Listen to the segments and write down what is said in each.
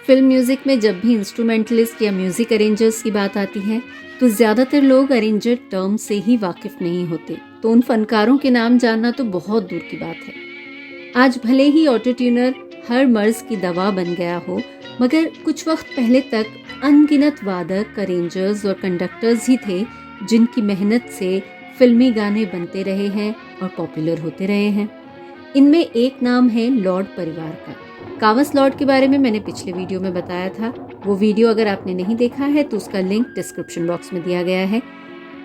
Film music में जब भी इंस्ट्रूमेंटलिस्ट या म्यूजिक अरेंजर्स की बात आती है तो ज्यादातर लोग अरेंजर टर्म से ही वाकिफ नहीं होते, तो उन फनकारों के नाम जानना तो बहुत दूर की बात है। आज भले ही ऑटो ट्यूनर हर मर्ज की दवा बन गया हो, मगर कुछ वक्त पहले तक अनगिनत वादक, अरेंजर्स और कंडक्टर्स ही थे जिनकी मेहनत से फिल्मी गाने बनते रहे हैं और पॉपुलर होते रहे हैं। इनमें एक नाम है लॉर्ड परिवार का। कावस लॉर्ड के बारे में मैंने पिछले वीडियो में बताया था। वो वीडियो अगर आपने नहीं देखा है तो उसका लिंक डिस्क्रिप्शन बॉक्स में दिया गया है।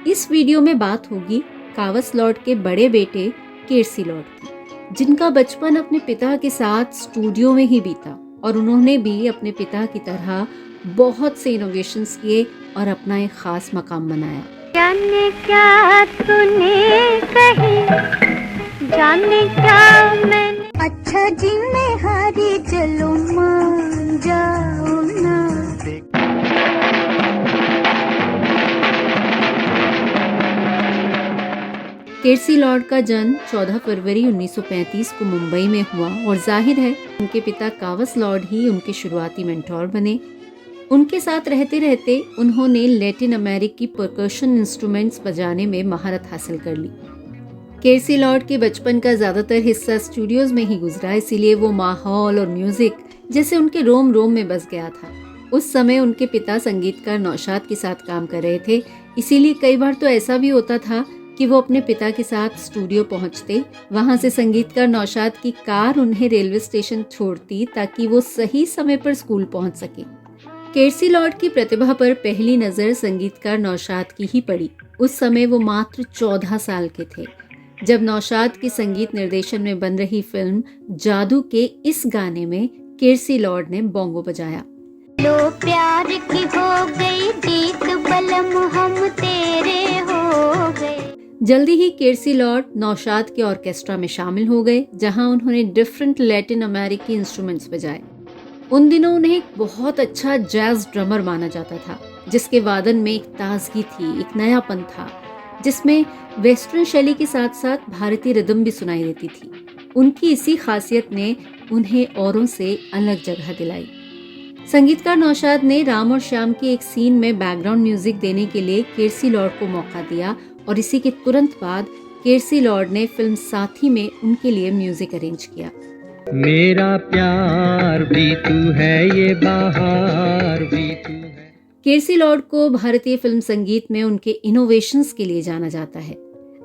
इस वीडियो में बात होगी कावस लॉर्ड के बड़े बेटे केरसी लॉर्ड की, जिनका बचपन अपने पिता के साथ स्टूडियो में ही बीता और उन्होंने भी अपने पिता की तरह बहुत से इनोवेशंस किए और अपना एक खास मकाम बनाया। जाने क्या तूने कही, जाने क्या मैंने, अच्छा जी मैं हारी चलो मान जाओ ना। केरसी लॉर्ड का जन्म 14 फरवरी 1935 को मुंबई में हुआ और जाहिर है उनके पिता कावस लॉर्ड ही उनके शुरुआती मेंटोर बने। उनके साथ रहते रहते उन्होंने लैटिन अमेरिकी परकशन इंस्ट्रूमेंट्स बजाने में महारत हासिल कर ली। केरसी लॉर्ड के बचपन का ज्यादातर हिस्सा स्टूडियोज में ही गुजरा, इसीलिए वो माहौल और म्यूजिक जैसे उनके रोम रोम में बस गया था। उस समय उनके पिता संगीतकार नौशाद के साथ काम कर रहे थे, इसीलिए कई बार तो ऐसा भी होता था कि वो अपने पिता के साथ स्टूडियो पहुंचते, वहां से संगीतकार नौशाद की कार उन्हें रेलवे स्टेशन छोड़ती ताकि वो सही समय पर स्कूल पहुंच सके। केरसी लॉर्ड की प्रतिभा पर पहली नजर संगीतकार नौशाद की ही पड़ी। उस समय वो मात्र 14 साल के थे जब नौशाद के संगीत निर्देशन में बन रही फिल्म जादू के इस गाने में केरसी लॉर्ड ने बोंगो बजाया। लो प्यार की हो गई जीत, बलम हम तेरे हो गए। जल्दी ही केरसी लॉर्ड नौशाद के ऑर्केस्ट्रा में शामिल हो गए, जहां उन्होंने डिफरेंट लैटिन अमेरिकी इंस्ट्रूमेंट्स बजाए। उन दिनों उन्हें एक बहुत अच्छा जैज ड्रमर माना जाता था, जिसके वादन में एक ताजगी थी, एक नयापन था, जिसमें वेस्टर्न शैली के साथ साथ भारतीय रिदम भी सुनाई देती थी। उनकी इसी खासियत ने उन्हें औरों से अलग जगह दिलाई। संगीतकार नौशाद ने राम और श्याम के एक सीन में बैकग्राउंड म्यूजिक देने के लिए केरसी लॉर्ड को मौका दिया और इसी के तुरंत बाद केरसी लॉर्ड ने फिल्म साथी में उनके लिए म्यूजिक अरेंज किया। मेरा प्यार भी तू है, ये बहार भी तू है। केरसी लॉर्ड को भारतीय फिल्म संगीत में उनके इनोवेशंस के लिए जाना जाता है।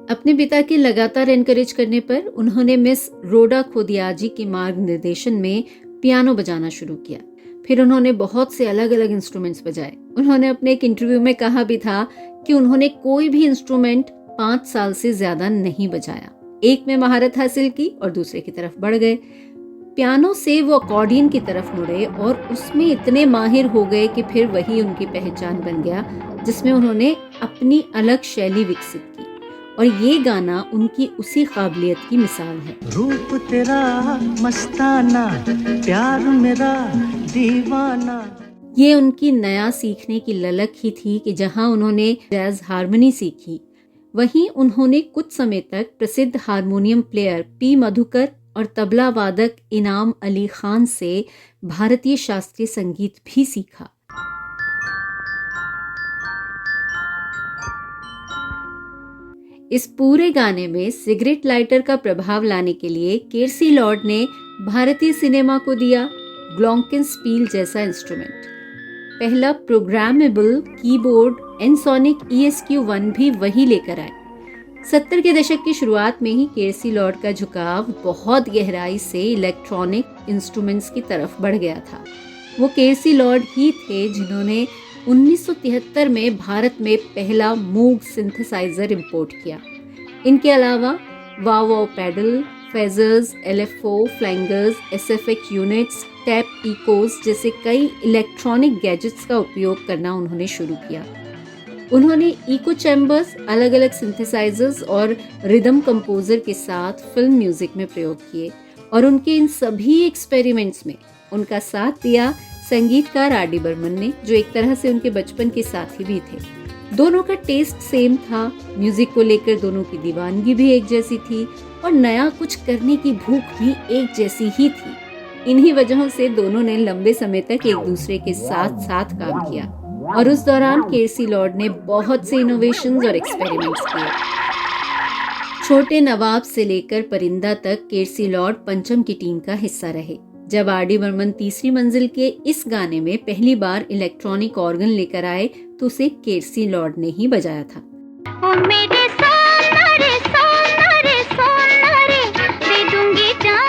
अपने पिता के लगातार एनकरेज करने पर उन्होंने मिस रोडा खोदियाजी के मार्ग निर्देशन में पियानो बजाना शुरू किया। फिर उन्होंने बहुत से अलग अलग इंस्ट्रूमेंट्स बजाए। उन्होंने अपने एक इंटरव्यू में कहा भी था कि उन्होंने कोई भी इंस्ट्रूमेंट 5 साल से ज्यादा नहीं बजाया। एक में महारत हासिल की और दूसरे की तरफ बढ़ गए। पियानो से वो अकॉर्डियन की तरफ मुड़े और उसमें इतने माहिर हो गए कि फिर वही उनकी पहचान बन गया, जिसमें उन्होंने अपनी अलग शैली विकसित की और ये गाना उनकी उसी काबिलियत की मिसाल है। रूप तेरा मस्ताना, प्यार मेरा दीवाना। ये उनकी नया सीखने की ललक ही थी कि जहां उन्होंने जैज हारमोनी सीखी, वहीं उन्होंने कुछ समय तक प्रसिद्ध हारमोनियम प्लेयर पी मधुकर और तबला वादक इनाम अली खान से भारतीय शास्त्रीय संगीत भी सीखा। इस पूरे गाने में सिगरेट लाइटर का प्रभाव लाने के लिए केरसी लॉर्ड ने भारतीय सिनेमा को दिया ग्लॉन्किनस्पील जैसा इंस्ट्रूमेंट। पहला प्रोग्रामेबल कीबोर्ड एनसोनिक ESQ1 भी वही लेकर आए। 70 के दशक की शुरुआत में ही केरसी लॉर्ड का झुकाव बहुत गहराई से इलेक्ट्रॉनिक इंस्ट्रूमेंट्स की तरफ बढ़ गया था। वो केरसी लॉर्ड ही थे जिन्होंने 1973 में भारत में पहला मूग सिंथेसाइजर इंपोर्ट किया। इनके अलावा wah pedal, phasers, LFO, flangers, SFX units, tap echoes जैसे कई इलेक्ट्रॉनिक गैजेट्स का उपयोग करना उन्होंने शुरू किया। उन्होंने इको चैम्बर्स, अलग अलग सिंथेसाइजर्स और रिदम कंपोजर के साथ फिल्म म्यूजिक में प्रयोग किए और उनके इन सभी एक्सपेरिमेंट्स में उनका साथ दिया संगीतकार RD बर्मन ने, जो एक तरह से उनके बचपन के साथी भी थे। दोनों का टेस्ट सेम था, म्यूजिक को लेकर दोनों की दीवानगी भी एक जैसी थी और नया कुछ करने की भूख भी एक जैसी ही थी। इन्हीं वजहों से दोनों ने लंबे समय तक एक दूसरे के साथ साथ काम किया और उस दौरान केसी लॉर्ड ने बहुत से इनोवेशंस और एक्सपेरिमेंट्स किए। छोटे नवाब से लेकर परिंदा तक केसी लॉर्ड पंचम की टीम का हिस्सा रहे। जब आर डी बर्मन तीसरी मंजिल के इस गाने में पहली बार इलेक्ट्रॉनिक ऑर्गन लेकर आए तो उसे केसी लॉर्ड ने ही बजाया था। ओ मेरे सोना रे दे दूंगी जान।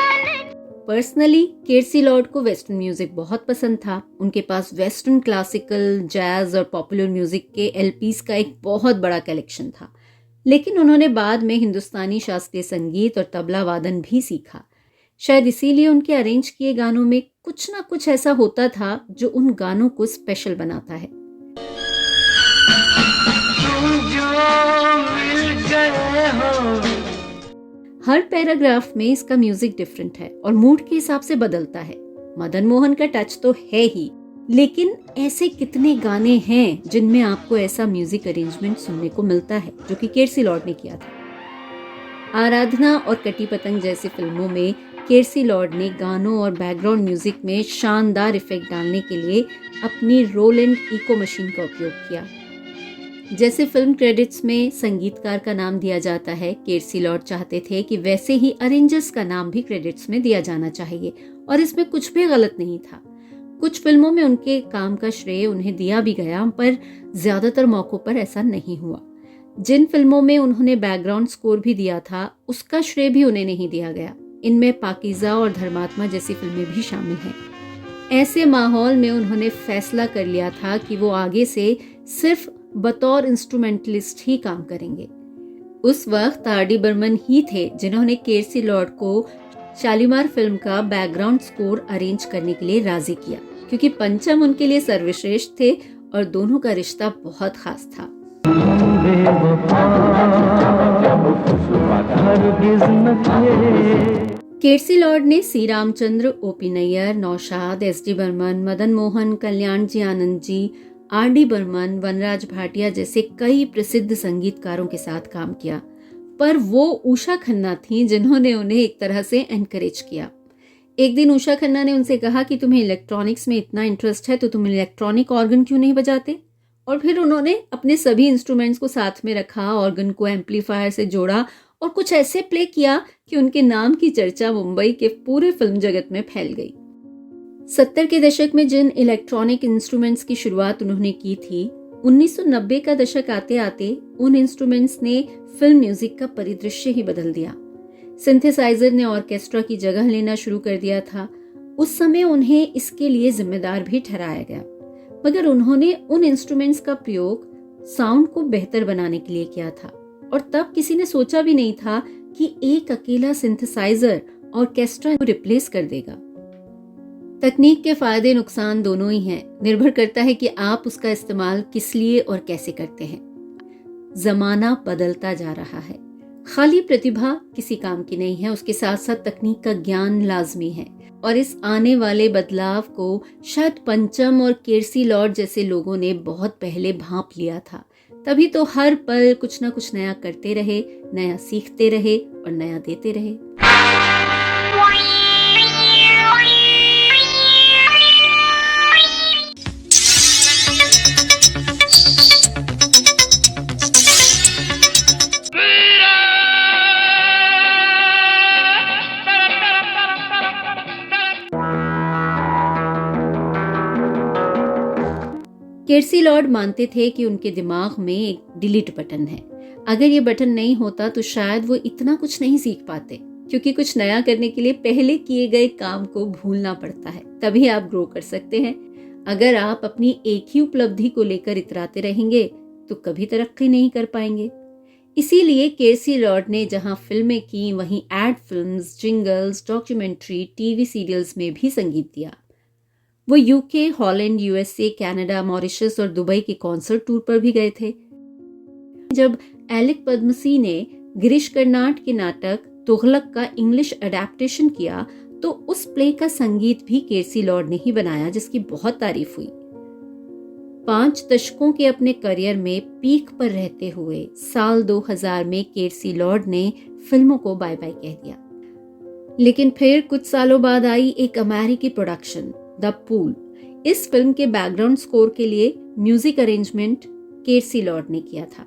पर्सनली केसी लॉर्ड को वेस्टर्न म्यूजिक बहुत पसंद था। उनके पास वेस्टर्न क्लासिकल, जैज और पॉपुलर म्यूजिक के एलपीज का एक बहुत बड़ा कलेक्शन था। लेकिन उन्होंने बाद में हिंदुस्तानी शास्त्रीय संगीत और तबला वादन भी सीखा। शायद इसीलिए उनके अरेंज किए गानों में कुछ ना कुछ ऐसा होता था जो उन गानों को स्पेशल बनाता है। हर पैराग्राफ में इसका म्यूजिक डिफरेंट है और मूड के हिसाब से बदलता है। मदन मोहन का टच तो है ही, लेकिन ऐसे कितने गाने हैं जिनमें आपको ऐसा म्यूजिक अरेंजमेंट सुनने को मिलता है जो कि केसी लॉर्ड ने किया था। आराधना और कटी पतंग जैसी फिल्मों में केसी लॉर्ड ने गानों और बैकग्राउंड म्यूजिक में शानदार इफेक्ट डालने के लिए अपनी रोलैंड इको मशीन का उपयोग किया। जैसे फिल्म क्रेडिट्स में संगीतकार का नाम दिया जाता है, केसी लॉर्ड चाहते थे कि वैसे ही अरेंजर्स का नाम भी क्रेडिट्स में दिया जाना चाहिए और इसमें कुछ भी गलत नहीं था। कुछ फिल्मों में उनके काम का श्रेय उन्हें दिया भी गया, पर ज्यादातर मौकों पर ऐसा नहीं हुआ। जिन फिल्मों में उन्होंने बैकग्राउंड स्कोर भी दिया था उसका श्रेय भी उन्हें नहीं दिया गया। इनमें पाकीज़ा और धर्मात्मा जैसी फिल्में भी शामिल हैं। ऐसे माहौल में उन्होंने फैसला कर लिया था कि वो आगे से सिर्फ बतौर इंस्ट्रूमेंटलिस्ट ही काम करेंगे। उस वक्त आर डी बर्मन ही थे जिन्होंने केसी लॉर्ड को शालीमार फिल्म का बैकग्राउंड स्कोर अरेंज करने के लिए राजी किया, क्योंकि पंचम उनके लिए सर्वश्रेष्ठ थे और दोनों का रिश्ता बहुत खास था। केसी लॉर्ड ने C Ramchandra, O P Nayyar, Naushad, S D Burman, Madan Mohan, Kalyan ji Anand ji, R D Burman, Vanraj Bhatia जैसे कई प्रसिद्ध संगीतकारों के साथ काम किया, पर वो उषा खन्ना थी जिन्होंने उन्हें एक तरह से एनकरेज किया। एक दिन उषा खन्ना ने उनसे कहा कि तुम्हें इलेक्ट्रॉनिक्स में इतना इंटरेस्ट है तो तुम इलेक्ट्रॉनिक ऑर्गन क्यों नहीं बजाते? और फिर उन्होंने अपने सभी इंस्ट्रूमेंट्स को साथ में रखा, ऑर्गन को एम्पलीफायर से जोड़ा और कुछ ऐसे प्ले किया कि उनके नाम की चर्चा मुंबई के पूरे फिल्म जगत में फैल गई। 70 के दशक में जिन इलेक्ट्रॉनिक इंस्ट्रूमेंट्स की शुरुआत उन्होंने की थी, 1990 का दशक आते आते उन इंस्ट्रूमेंट्स ने फिल्म म्यूजिक का परिदृश्य ही बदल दिया। सिंथेसाइजर ने ऑर्केस्ट्रा की जगह लेना शुरू कर दिया था। उस समय उन्हें इसके लिए जिम्मेदार भी ठहराया गया, मगर उन्होंने उन इंस्ट्रूमेंट्स का प्रयोग साउंड को बेहतर बनाने के लिए किया था और तब किसी ने सोचा भी नहीं था कि एक अकेला सिंथेसाइजर ऑर्केस्ट्रा को रिप्लेस कर देगा। तकनीक के फायदे नुकसान दोनों ही हैं, निर्भर करता है कि आप उसका इस्तेमाल किस लिए और कैसे करते हैं। जमाना बदलता जा रहा है, खाली प्रतिभा किसी काम की नहीं है, उसके साथ साथ तकनीक का ज्ञान लाजमी है और इस आने वाले बदलाव को शायद पंचम और केसी लॉर्ड जैसे लोगों ने बहुत पहले भांप लिया था। तभी तो हर पल कुछ ना कुछ नया करते रहे, नया सीखते रहे और नया देते रहे। केसी लॉर्ड मानते थे कि उनके दिमाग में एक डिलीट बटन है। अगर ये बटन नहीं होता तो शायद वो इतना कुछ नहीं सीख पाते, क्योंकि कुछ नया करने के लिए पहले किए गए काम को भूलना पड़ता है, तभी आप ग्रो कर सकते हैं। अगर आप अपनी एक ही उपलब्धि को लेकर इतराते रहेंगे तो कभी तरक्की नहीं कर पाएंगे। इसीलिए केसी लॉर्ड ने जहां फिल्में की वहीं ad films, jingles, documentary, TV serials में भी संगीत दिया। वो UK, Holland, USA, Canada, Mauritius और दुबई के कॉन्सर्ट टूर पर भी गए थे। जब एलिक पद्मसी ने गिरीश कर्नाड के नाटक तुगलक का इंग्लिश अडेप्टेशन किया तो उस प्ले का संगीत भी केसी लॉर्ड ने ही बनाया, जिसकी बहुत तारीफ हुई। 5 दशकों के अपने करियर में पीक पर रहते हुए साल 2000 में केसी लॉर्ड ने फिल्मों को बाय बाय कह दिया। लेकिन फिर कुछ सालों बाद आई एक अमेरिकी प्रोडक्शन द पूल। इस फिल्म के बैकग्राउंड स्कोर के लिए म्यूजिक अरेंजमेंट केर्सी लॉर्ड ने किया था।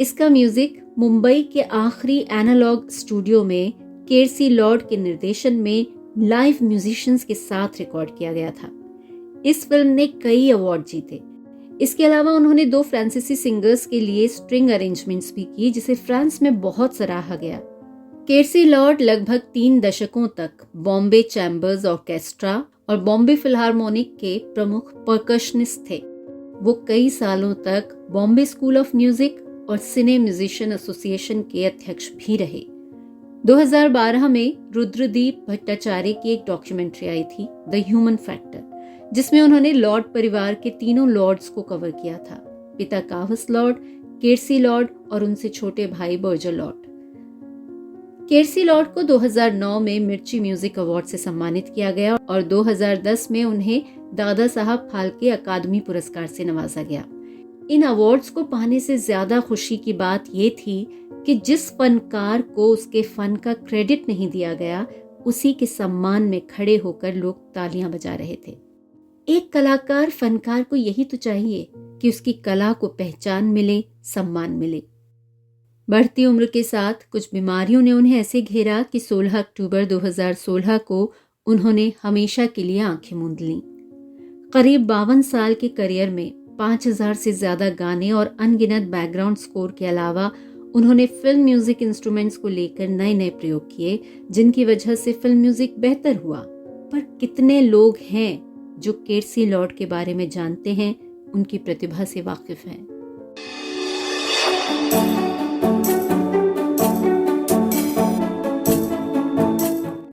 इसका म्यूजिक मुंबई के आखिरी एनालॉग स्टूडियो में केर्सी लॉर्ड के निर्देशन में लाइव म्यूजिशियंस के साथ रिकॉर्ड किया गया था। इस फिल्म ने कई अवार्ड जीते। इसके अलावा उन्होंने 2 फ्रांसीसी सिंगर्स के लिए स्ट्रिंग अरेंजमेंट्स भी की, जिसे फ्रांस में बहुत सराहा गया। केर्सी लॉर्ड लगभग 3 दशकों तक बॉम्बे चैम्बर्स ऑर्केस्ट्रा और बॉम्बे फिल्हार्मोनिक के प्रमुख परकशनिस्ट थे। वो कई सालों तक बॉम्बे स्कूल ऑफ म्यूजिक और सिने म्यूजिशियन एसोसिएशन के अध्यक्ष भी रहे। 2012 में रुद्रदीप भट्टाचार्य की एक डॉक्यूमेंट्री आई थी द ह्यूमन फैक्टर, जिसमें उन्होंने लॉर्ड परिवार के तीनों लॉर्ड्स को कवर किया था, पिता कावस लॉर्ड, केर्सी लॉर्ड और उनसे छोटे भाई बर्जर लॉर्ड। केर्सी लॉर्ड को 2009 में मिर्ची म्यूजिक अवार्ड से सम्मानित किया गया और 2010 में उन्हें दादा साहब फाल्के अकादमी पुरस्कार से नवाजा गया। इन अवार्ड्स को पाने से ज्यादा खुशी की बात ये थी कि जिस फनकार को उसके फन का क्रेडिट नहीं दिया गया, उसी के सम्मान में खड़े होकर लोग तालियां बजा रहे थे। एक कलाकार फनकार को यही तो चाहिए कि उसकी कला को पहचान मिले, सम्मान मिले। बढ़ती उम्र के साथ कुछ बीमारियों ने उन्हें ऐसे घेरा कि 16 अक्टूबर 2016 को उन्होंने हमेशा के लिए आंखें मूंद लीं। करीब 52 साल के करियर में 5000 से ज्यादा गाने और अनगिनत बैकग्राउंड स्कोर के अलावा उन्होंने फिल्म म्यूजिक इंस्ट्रूमेंट्स को लेकर नए नए प्रयोग किए, जिनकी वजह से फिल्म म्यूजिक बेहतर हुआ। पर कितने लोग हैं जो केर्सी लॉर्ड के बारे में जानते हैं, उनकी प्रतिभा से वाकिफ हैं।